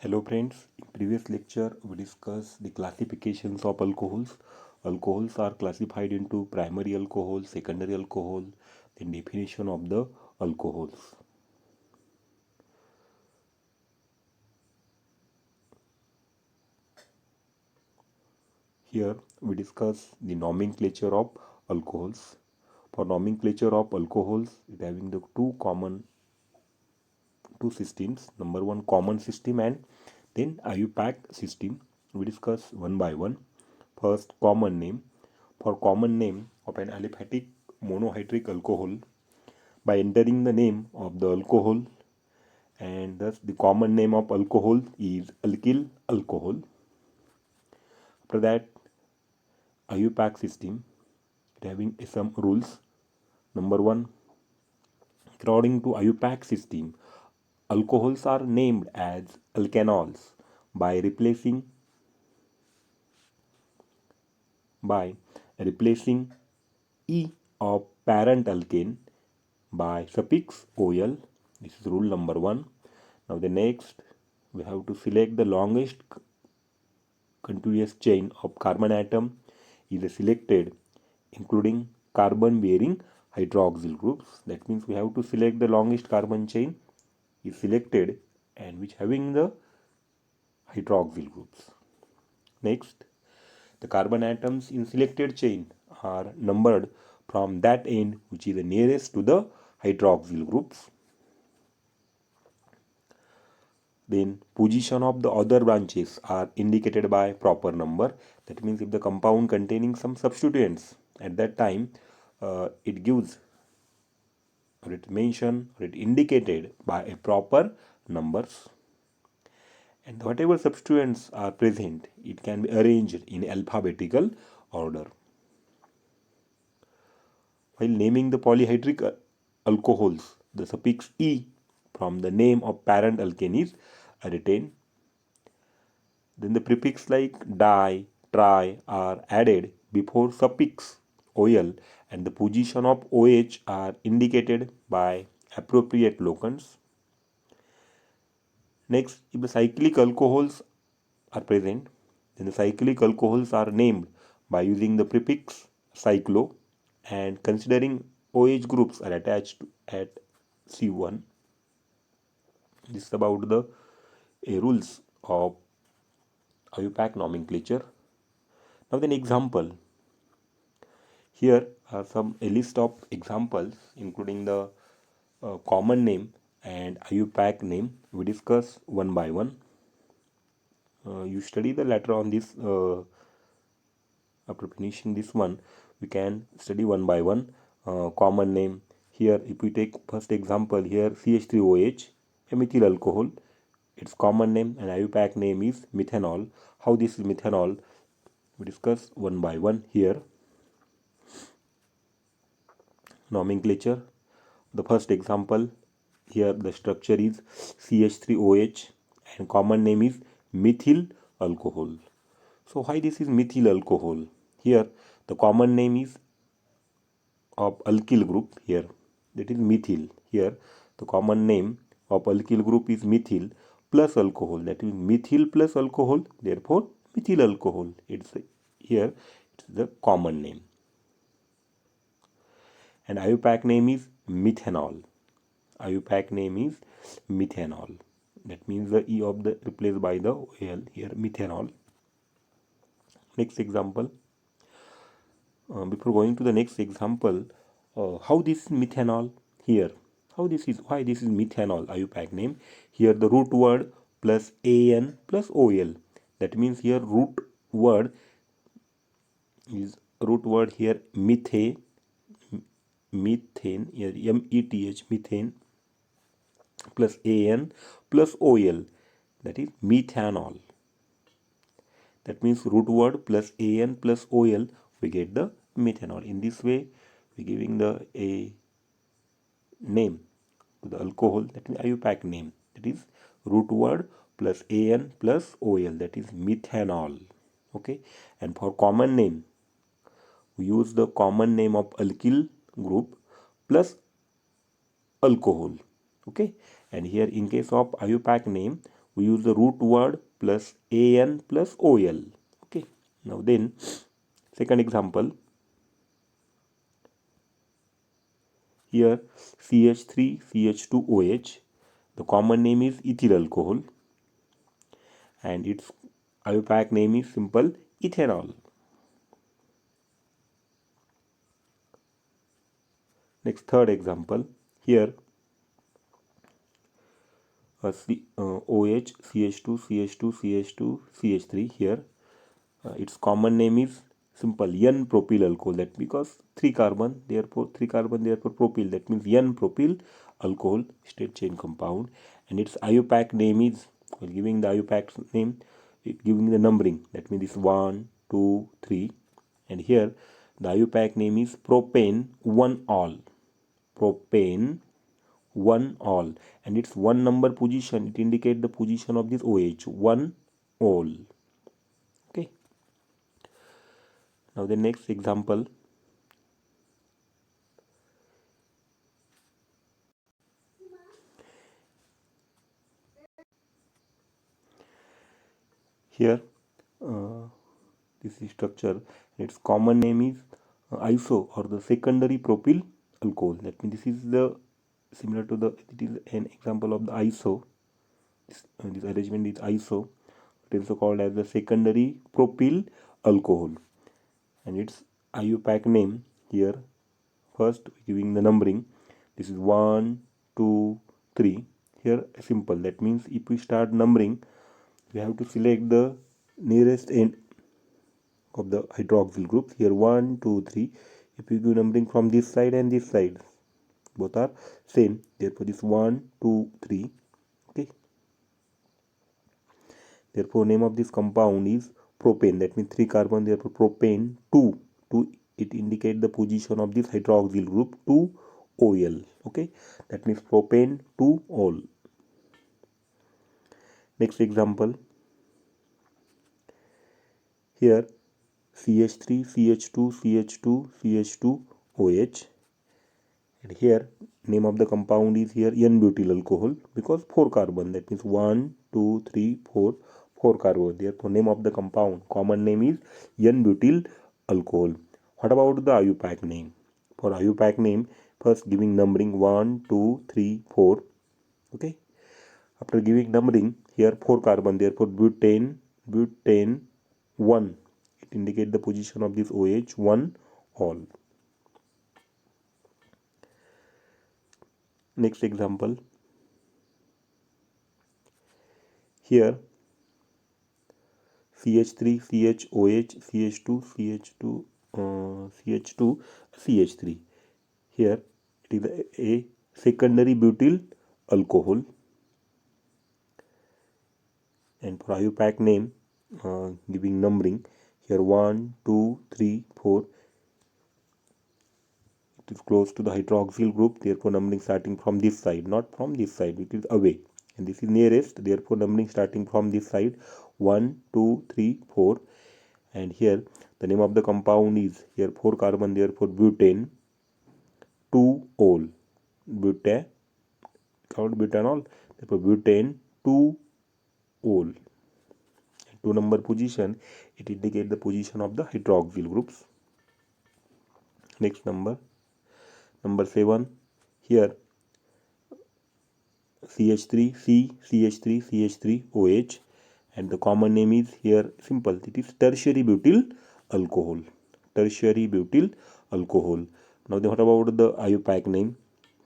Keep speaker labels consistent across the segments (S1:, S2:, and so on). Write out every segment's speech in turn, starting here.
S1: Hello friends, in previous lecture we discussed the classifications of alcohols. Alcohols are classified into primary alcohol, secondary alcohol, then definition of the alcohols. Here we discuss the nomenclature of alcohols. For nomenclature of alcohols, it having the two systems. Number one common system and then IUPAC system. We discuss one by one. First common name. For common name of an aliphatic monohydric alcohol, by entering the name of the alcohol, and thus the common name of alcohol is alkyl alcohol. After that, IUPAC system, it having some rules. Number one, according to IUPAC system, alcohols are named as alkanols by by replacing E of parent alkane by suffix ol. This is rule number one. Now the next, we have to select the longest continuous chain of carbon atom is selected, including carbon bearing hydroxyl groups. That means we have to select the longest carbon chain is selected and which having the hydroxyl groups. Next, the carbon atoms in selected chain are numbered from that end which is the nearest to the hydroxyl groups. Then position of the other branches are indicated by proper number. That means if the compound containing some substituents at that time, it gives or it mentioned or it indicated by a proper numbers. And whatever substituents are present, it can be arranged in alphabetical order. While naming the polyhydric alcohols, the suffix E from the name of parent alkane is retained. Then the prefix like di, tri are added before suffix ol, and the position of OH are indicated by appropriate locants. Next, if the cyclic alcohols are present, then the cyclic alcohols are named by using the prefix cyclo, and considering OH groups are attached at C1. This is about the rules of IUPAC nomenclature. Now then example. Here are a list of examples including the common name and IUPAC name. We discuss one by one. You study the later on this. After finishing this one, we can study one by one. Common name. Here, if we take first example here, CH3OH, a methyl alcohol. Its common name and IUPAC name is methanol. How this is methanol? We discuss one by one here. Nomenclature. The first example here, the structure is CH3OH and common name is methyl alcohol. So why this is methyl alcohol? Here the common name is of alkyl group here, that is methyl. Here the common name of alkyl group is methyl plus alcohol, that is methyl plus alcohol, therefore methyl alcohol. Here it's the common name. And IUPAC name is methanol. IUPAC name is methanol. That means the E of the replaced by the OL here, methanol. Next example. Before going to the next example, how this is methanol here? Why this is methanol? IUPAC name here, the root word plus an plus ol. That means here root word here methane here meth methane plus an plus ol, that is methanol. That means root word plus an plus ol, we get the methanol. In this way we giving the a name to the alcohol, that means IUPAC name, that is root word plus an plus ol, that is methanol. Okay, and for common name we use the common name of alkyl group plus alcohol. Okay, and here in case of IUPAC name we use the root word plus an plus ol. Okay, now then second example, here CH3 CH2OH, the common name is ethyl alcohol and its IUPAC name is simple ethanol. Next third example, here OH CH2 CH2 CH2 CH3, here its common name is simple N propyl alcohol, that because 3 carbon therefore propyl, that means N propyl alcohol straight chain compound, and its IUPAC name is, while giving the IUPAC name, giving the numbering, that means this 1 2 3, and here the IUPAC name is propane 1-all, propane 1-all, and its 1 number position, it indicates the position of this OH 1-all. Okay, now the next example, here this is structure, its common name is iso or the secondary propyl alcohol, that means this is the similar to the, it is an example of the iso. This arrangement is iso, it is also called as the secondary propyl alcohol, and its IUPAC name, here first giving the numbering, this is 1 2 3, here simple, that means if we start numbering we have to select the nearest end of the hydroxyl group, here 1 2 3, if we give numbering from this side and this side, both are same, therefore this 1 2 3. Okay, therefore name of this compound is propane, that means 3 carbon, therefore propane 2 2, it indicates the position of this hydroxyl group 2-ol. Okay, that means propane 2-ol. Next example, here CH3 CH2 CH2 CH2OH, and here name of the compound is here N-butyl alcohol, because 4 carbon, that means 1 2 3 4, 4 carbon, therefore name of the compound, common name is N-butyl alcohol. What about the IUPAC name? For IUPAC name, first giving numbering 1 2 3 4. Okay, after giving numbering, here 4 carbon, therefore butane 1, it indicates the position of this OH 1-all. Next example, here CH3 CHOH CH2 CH2 CH2 CH3, here it is a secondary butyl alcohol, and for IUPAC name, giving numbering, here 1 2 3 4, it is close to the hydroxyl group, therefore numbering starting from this side, not from this side, it is away, and this is nearest, therefore numbering starting from this side 1 2 3 4, and here the name of the compound is, here 4 carbon, therefore butane 2-ol, butane called butanol, therefore butane 2-ol, 2 number position, it indicates the position of the hydroxyl groups. Next number 7, here CH3 CH3 CH3OH, and the common name is here simple, it is tertiary butyl alcohol, tertiary butyl alcohol. Now then, what about the IUPAC name?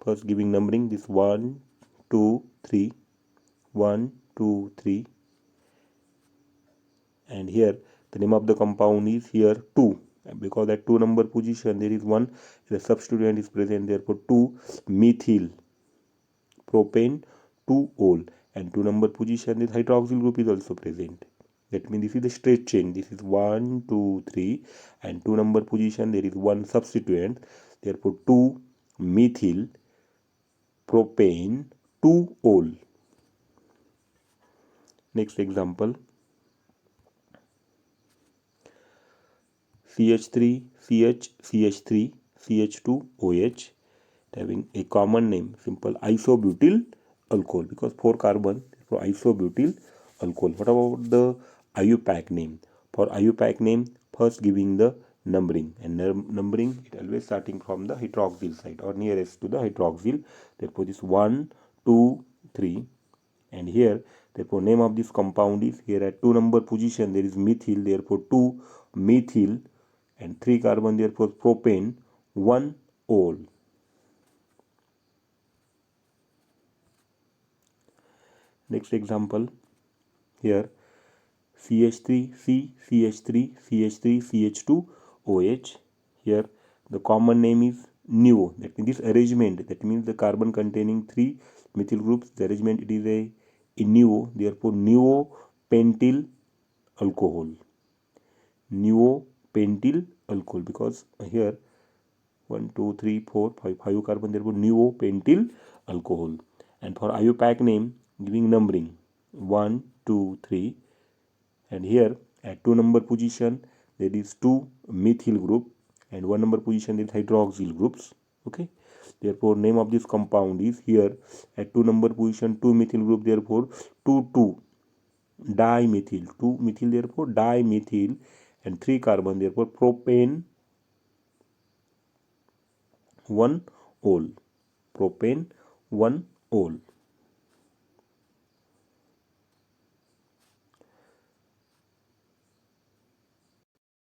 S1: First giving numbering, this 1 2 3 1 2 3, and here the name of the compound is here 2, because at 2 number position there is one, the substituent is present, therefore 2 methyl propane 2-ol, and 2 number position this hydroxyl group is also present, that means this is the straight chain, this is 1 2 3, and 2 number position there is one substituent, therefore 2 methyl propane 2-ol. Next example, CH3 CH3 CH2OH, having a common name simple isobutyl alcohol, because 4 carbon, for isobutyl alcohol. What about the IUPAC name? For IUPAC name, first giving the numbering, and numbering it always starting from the hydroxyl side or nearest to the hydroxyl. Therefore this 1 2 3, and here therefore name of this compound is, here at 2 number position there is methyl, therefore 2 methyl, and 3 carbon, therefore propane 1 ol. Next example, here CH3C, CH3, CH3, CH2OH. Here the common name is NEO. That means this arrangement, that means the carbon containing 3 methyl groups, the arrangement it is a NEO, therefore neopentyl alcohol. Neopentyl alcohol, because here 1 2 3 4 5 carbon, therefore neopentyl alcohol. And for IUPAC name, giving numbering 1 2 3, and here at 2 number position there is 2 methyl group, and 1 number position there is hydroxyl groups. Okay, therefore name of this compound is, here at 2 number position 2 methyl group, therefore 2 dimethyl, 2 methyl, therefore dimethyl, and 3 carbon, therefore propane 1 ol, propane 1 ol.